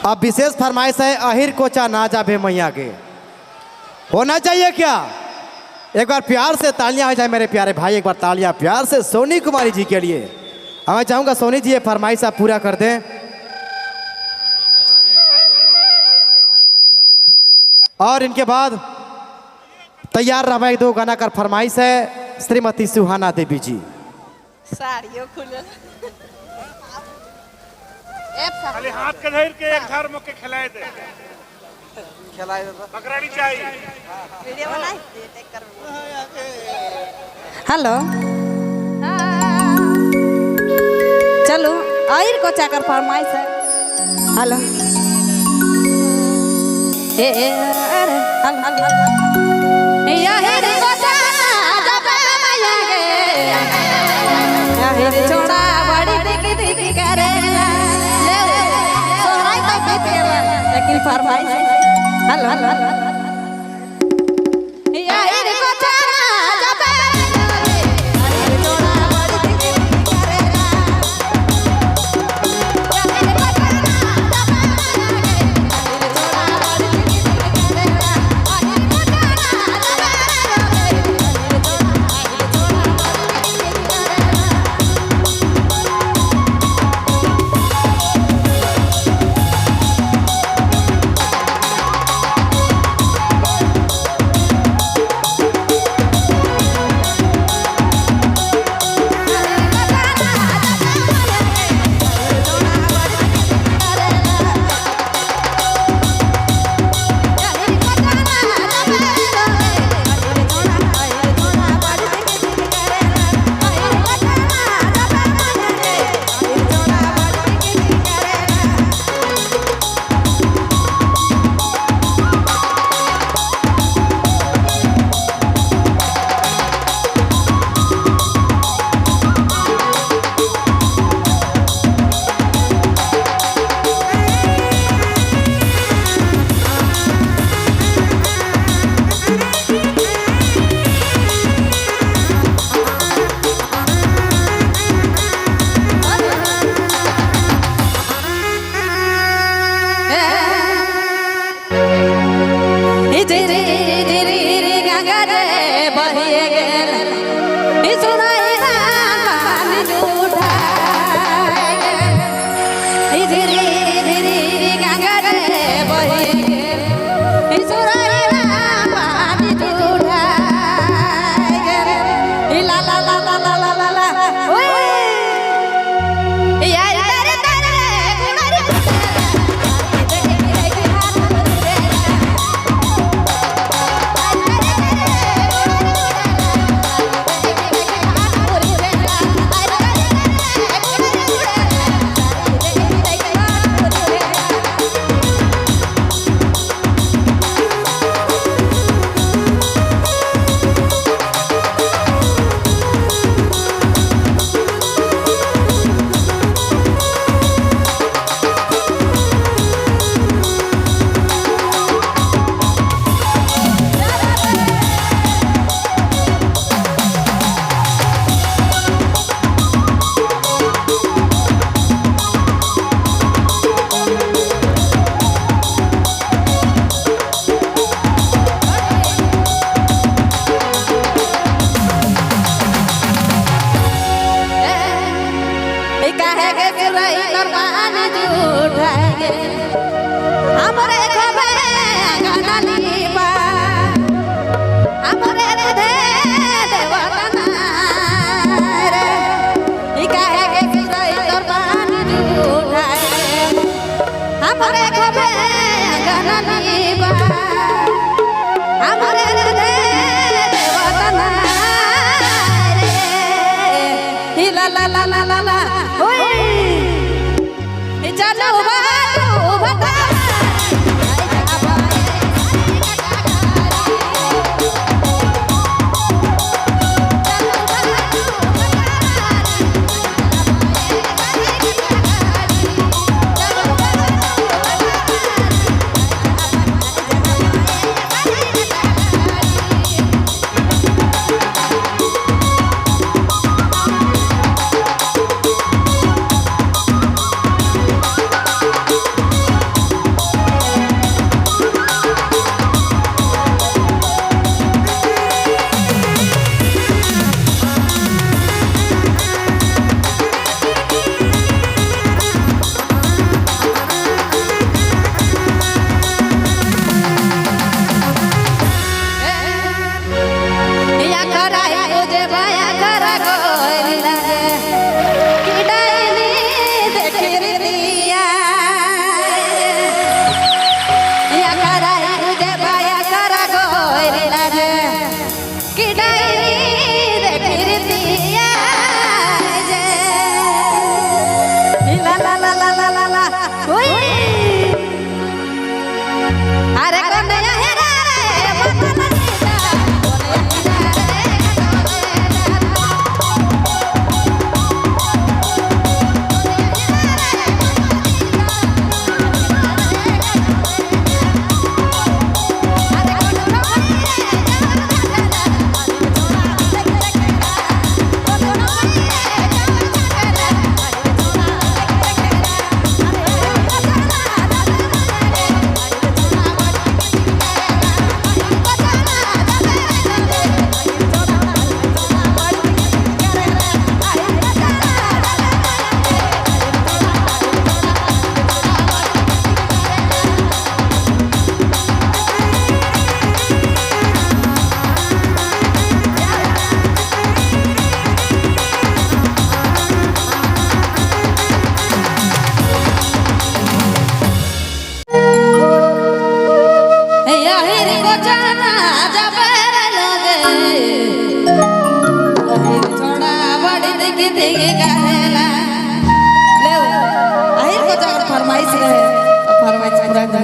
अब विशेष फरमाइश है अहिर कोचा ना जाबे मैया के होना चाहिए क्या। एक बार प्यार से तालियां हो जाए मेरे प्यारे भाई, एक बार तालियां प्यार से सोनी कुमारी जी के लिए। मैं चाहूंगा सोनी जी ये फरमाइश आप पूरा कर दें। और इनके बाद तैयार रहा एक दो गाना का फरमाइश है श्रीमती सुहाना देवी जी। साड़ियों खुले खाली हाथ के धैर के एक धार मौके खिलाए दे पकड़ानी चाहिए। वीडियो बनाई टेक कर। हेलो चलो आइर को चाकर फरमाइश है। हेलो ए अरे हेलो या हेर को चाकर मैया गे या हेर छोड़ा बड़ी दिख दिख करेला सोहराई तो बीतेला लेकिन फरमाइश हेलो या हेर को के गाहेला ले आहिर को जाकर फरमाइश रहे तो फरमाइश पूरा कर